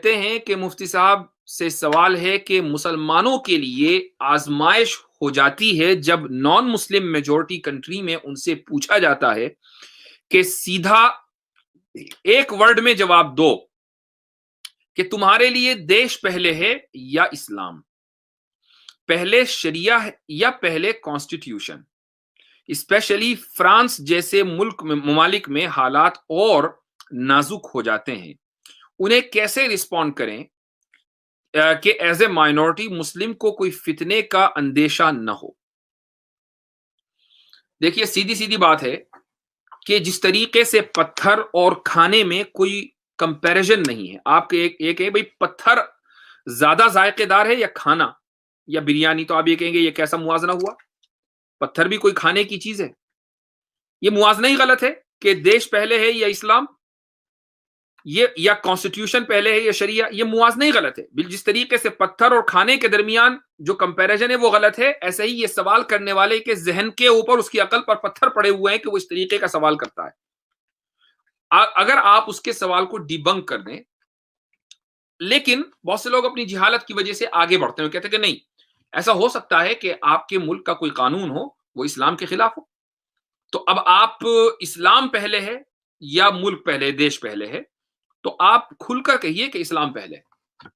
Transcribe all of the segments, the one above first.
کہتے ہیں کہ مفتی صاحب سے سوال ہے کہ مسلمانوں کے لیے آزمائش ہو جاتی ہے جب نان مسلم میجورٹی کنٹری میں ان سے پوچھا جاتا ہے کہ سیدھا ایک ورڈ میں جواب دو کہ تمہارے لیے دیش پہلے ہے یا اسلام، پہلے شریعہ یا پہلے کانسٹیٹیوشن۔ اسپیشلی فرانس جیسے ممالک میں حالات اور نازک ہو جاتے ہیں، انہیں کیسے رسپونڈ کریں کہ ایز اے مائنورٹی مسلم کو کوئی فتنے کا اندیشہ نہ ہو۔ دیکھیے سیدھی سیدھی بات ہے کہ جس طریقے سے پتھر اور کھانے میں کوئی کمپیریزن نہیں ہے، آپ کے ایک ہے بھئی پتھر زیادہ ذائقے دار ہے یا کھانا یا بریانی، تو آپ یہ کہیں گے یہ کیسا موازنہ ہوا؟ پتھر بھی کوئی کھانے کی چیز ہے، یہ موازنہ ہی غلط ہے کہ دیش پہلے ہے یا اسلام، یہ یا کانسٹیٹیوشن پہلے ہے یا شریعہ، یہ موازنہ ہی غلط ہے۔ جس طریقے سے پتھر اور کھانے کے درمیان جو کمپیریزن ہے وہ غلط ہے، ایسے ہی یہ سوال کرنے والے کے ذہن کے اوپر اس کی عقل پر پتھر پڑے ہوئے ہیں کہ وہ اس طریقے کا سوال کرتا ہے۔ اگر آپ اس کے سوال کو ڈیبنک کر دیں، لیکن بہت سے لوگ اپنی جہالت کی وجہ سے آگے بڑھتے ہیں، کہتے ہیں کہ نہیں، ایسا ہو سکتا ہے کہ آپ کے ملک کا کوئی قانون ہو وہ اسلام کے خلاف ہو، تو اب آپ اسلام پہلے ہے یا ملک پہلے، دیش پہلے ہے، تو آپ کھل کر کہیے کہ اسلام پہلے ہے۔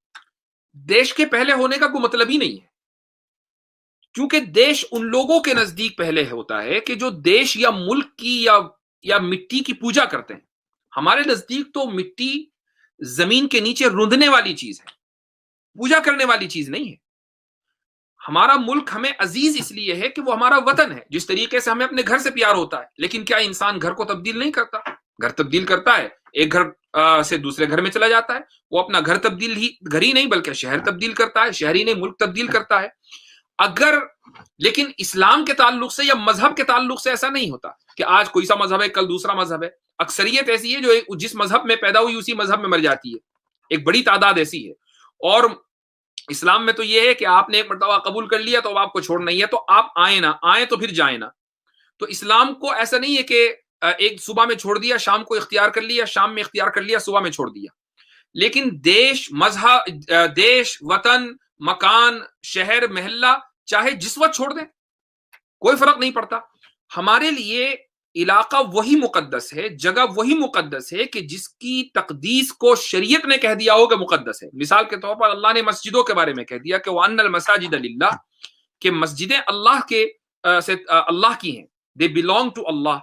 دیش کے پہلے ہونے کا کوئی مطلب ہی نہیں ہے، کیونکہ دیش ان لوگوں کے نزدیک پہلے ہوتا ہے کہ جو دیش یا ملک کی یا مٹی کی پوجا کرتے ہیں۔ ہمارے نزدیک تو مٹی زمین کے نیچے رندنے والی چیز ہے، پوجا کرنے والی چیز نہیں ہے۔ ہمارا ملک ہمیں عزیز اس لیے ہے کہ وہ ہمارا وطن ہے، جس طریقے سے ہمیں اپنے گھر سے پیار ہوتا ہے، لیکن کیا انسان گھر کو تبدیل نہیں کرتا؟ گھر تبدیل کرتا ہے، ایک گھر سے دوسرے گھر میں چلا جاتا ہے، وہ اپنا گھر ہی نہیں بلکہ شہر تبدیل کرتا ہے، شہر ہی نہیں ملک تبدیل کرتا ہے۔ لیکن اسلام کے تعلق سے یا مذہب کے تعلق سے ایسا نہیں ہوتا کہ آج کوئی سا مذہب ہے کل دوسرا مذہب ہے۔ اکثریت ایسی ہے جو جس مذہب میں پیدا ہوئی اسی مذہب میں مر جاتی ہے، ایک بڑی تعداد ایسی ہے۔ اور اسلام میں تو یہ ہے کہ آپ نے ایک مرتبہ قبول کر لیا تو آپ کو چھوڑنا ہی ہے، تو آپ آئیں نہ آئیں تو پھر جائیں نہ۔ تو اسلام کو ایسا نہیں ہے کہ ایک صبح میں چھوڑ دیا، شام کو اختیار کر لیا، شام میں اختیار کر لیا، صبح میں چھوڑ دیا۔ لیکن دیش، مذہب، دیش، وطن، مکان، شہر، محلہ چاہے جس وقت چھوڑ دیں، کوئی فرق نہیں پڑتا۔ ہمارے لیے علاقہ وہی مقدس ہے، جگہ وہی مقدس ہے کہ جس کی تقدیس کو شریعت نے کہہ دیا ہو کہ مقدس ہے۔ مثال کے طور پر اللہ نے مسجدوں کے بارے میں کہہ دیا کہ وَأَنَّ الْمَسَاجِدَ لِلَّهِ، کہ مسجدیں اللہ کی ہیں، they belong to اللہ۔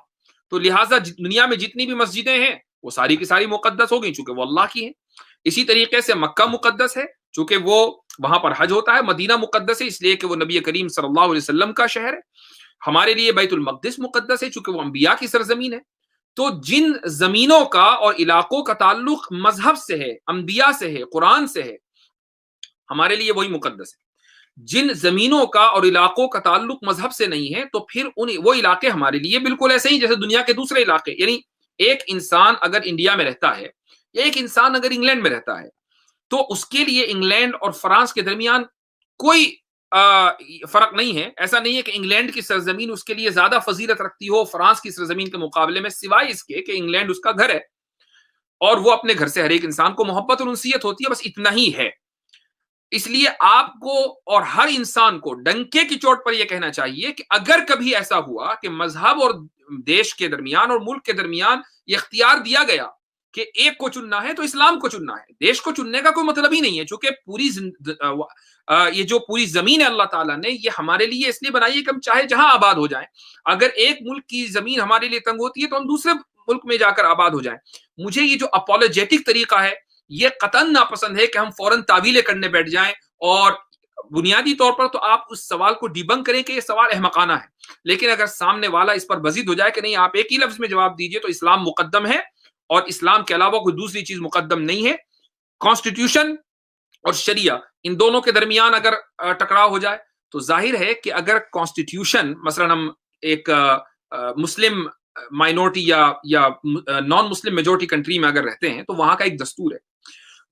تو لہٰذا دنیا میں جتنی بھی مسجدیں ہیں وہ ساری کی ساری مقدس ہو گئی چونکہ وہ اللہ کی ہیں۔ اسی طریقے سے مکہ مقدس ہے چونکہ وہ وہاں پر حج ہوتا ہے، مدینہ مقدس ہے اس لیے کہ وہ نبی کریم صلی اللہ علیہ وسلم کا شہر ہے۔ ہمارے لیے بیت المقدس مقدس ہے چونکہ وہ انبیاء کی سرزمین ہے۔ تو جن زمینوں کا اور علاقوں کا تعلق مذہب سے ہے، انبیاء سے ہے، قرآن سے ہے، ہمارے لیے وہی مقدس ہے۔ جن زمینوں کا اور علاقوں کا تعلق مذہب سے نہیں ہے تو پھر وہ علاقے ہمارے لیے بالکل ایسے ہی جیسے دنیا کے دوسرے علاقے۔ یعنی ایک انسان اگر انڈیا میں رہتا ہے یا ایک انسان اگر انگلینڈ میں رہتا ہے تو اس کے لیے انگلینڈ اور فرانس کے درمیان کوئی فرق نہیں ہے۔ ایسا نہیں ہے کہ انگلینڈ کی سرزمین اس کے لیے زیادہ فضیلت رکھتی ہو فرانس کی سرزمین کے مقابلے میں، سوائے اس کے کہ انگلینڈ اس کا گھر ہے اور وہ اپنے گھر سے ہر ایک انسان کو محبت اور انسیت ہوتی ہے، بس اتنا ہی ہے۔ اس لیے آپ کو اور ہر انسان کو ڈنکے کی چوٹ پر یہ کہنا چاہیے کہ اگر کبھی ایسا ہوا کہ مذہب اور دیش کے درمیان اور ملک کے درمیان یہ اختیار دیا گیا کہ ایک کو چننا ہے تو اسلام کو چننا ہے، دیش کو چننے کا کوئی مطلب ہی نہیں ہے، چونکہ یہ جو پوری زمین ہے اللہ تعالیٰ نے یہ ہمارے لیے اس لیے بنائی ہے کہ ہم چاہے جہاں آباد ہو جائیں۔ اگر ایک ملک کی زمین ہمارے لیے تنگ ہوتی ہے تو ہم دوسرے ملک میں جا کر آباد ہو جائیں۔ مجھے یہ جو اپولوجیٹک طریقہ ہے یہ قطعاً ناپسند ہے کہ ہم فوراً تعویلیں کرنے بیٹھ جائیں، اور بنیادی طور پر تو آپ اس سوال کو ڈیبنک کریں کہ یہ سوال احمقانہ ہے، لیکن اگر سامنے والا اس پر بزید ہو جائے کہ نہیں آپ ایک ہی لفظ میں جواب دیجئے تو اسلام مقدم ہے اور اسلام کے علاوہ کوئی دوسری چیز مقدم نہیں ہے۔ کانسٹیٹیوشن اور شریعہ ان دونوں کے درمیان اگر ٹکراؤ ہو جائے تو ظاہر ہے کہ اگر کانسٹیٹیوشن مثلا ہم ایک مسلم مائنورٹی یا نان مسلم میجورٹی کنٹری میں اگر رہتے ہیں تو وہاں کا ایک دستور ہے،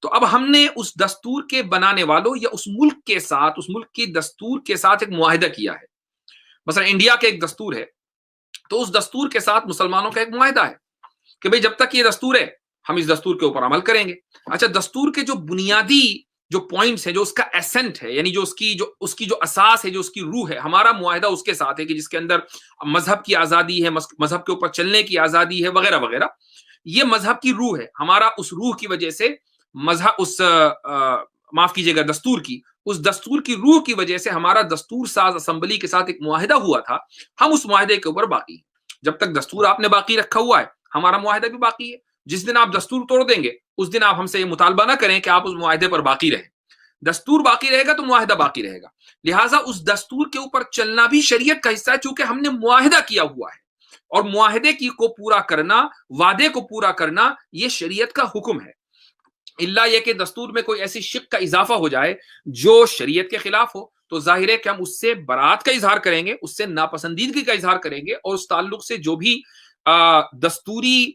تو اب ہم نے اس دستور کے بنانے والوں یا اس ملک کے ساتھ، اس ملک کی دستور کے ساتھ ایک معاہدہ کیا ہے۔ مثلا انڈیا کا ایک دستور ہے تو اس دستور کے ساتھ مسلمانوں کا ایک معاہدہ ہے کہ بھئی جب تک یہ دستور ہے ہم اس دستور کے اوپر عمل کریں گے۔ اچھا، دستور کے جو بنیادی جو پوائنٹس ہیں، جو اس کا ایسنٹ ہے، یعنی جو اس کی جو اساس ہے، جو اس کی روح ہے، ہمارا معاہدہ اس کے ساتھ ہے کہ جس کے اندر مذہب کی آزادی ہے، مذہب کے اوپر چلنے کی آزادی ہے، وغیرہ وغیرہ۔ یہ مذہب کی روح ہے ہمارا، اس روح کی وجہ سے مذہب معاف کیجیے گا، دستور کی روح کی وجہ سے ہمارا دستور ساز اسمبلی کے ساتھ ایک معاہدہ ہوا تھا، ہم اس معاہدے کے اوپر باقی ہیں۔ جب تک دستور آپ نے باقی رکھا ہوا ہے، ہمارا معاہدہ بھی باقی ہے۔ جس دن آپ دستور توڑ دیں گے، اس دن آپ ہم سے یہ مطالبہ نہ کریں کہ آپ اس معاہدے پر باقی رہیں۔ دستور باقی رہے گا تو معاہدہ باقی رہے گا، لہٰذا اس دستور کے اوپر چلنا بھی شریعت کا حصہ ہے، چونکہ ہم نے معاہدہ کیا ہوا ہے، اور معاہدے کو پورا کرنا، وعدے کو پورا کرنا، یہ شریعت کا حکم ہے۔ اللہ یہ کہ دستور میں کوئی ایسی شق کا اضافہ ہو جائے جو شریعت کے خلاف ہو، تو ظاہر ہے کہ ہم اس سے برات کا اظہار کریں گے، اس سے ناپسندیدگی کا اظہار کریں گے، اور اس تعلق سے جو بھی دستوری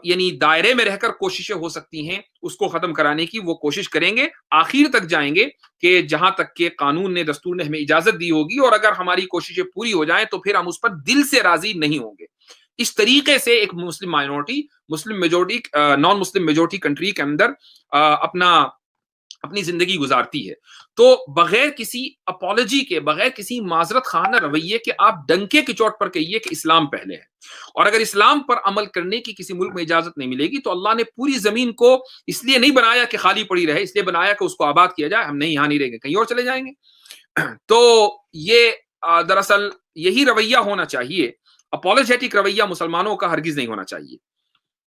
یعنی دائرے میں رہ کر کوششیں ہو سکتی ہیں اس کو ختم کرانے کی وہ کوشش کریں گے، آخر تک جائیں گے کہ جہاں تک کہ قانون نے، دستور نے ہمیں اجازت دی ہوگی، اور اگر ہماری کوششیں پوری ہو جائیں تو پھر ہم اس پر دل سے راضی نہیں ہوں گے۔ اس طریقے سے ایک Muslim minority non Muslim majority country کے اندر اپنی زندگی گزارتی ہے۔ تو بغیر کسی اپالوجی کے، بغیر کسی معذرت خانہ رویے کے آپ ڈنکے کی چوٹ پر کہیے کہ اسلام پہلے ہے، اور اگر اسلام پر عمل کرنے کی کسی ملک میں اجازت نہیں ملے گی تو اللہ نے پوری زمین کو اس لیے نہیں بنایا کہ خالی پڑی رہے، اس لیے بنایا کہ اس کو آباد کیا جائے۔ ہم نہیں یہاں نہیں رہیں گے، کہیں اور چلے جائیں گے۔ تو یہ دراصل یہی رویہ ہونا چاہیے، اپولوجیٹک رویہ مسلمانوں کا ہرگز نہیں ہونا چاہیے۔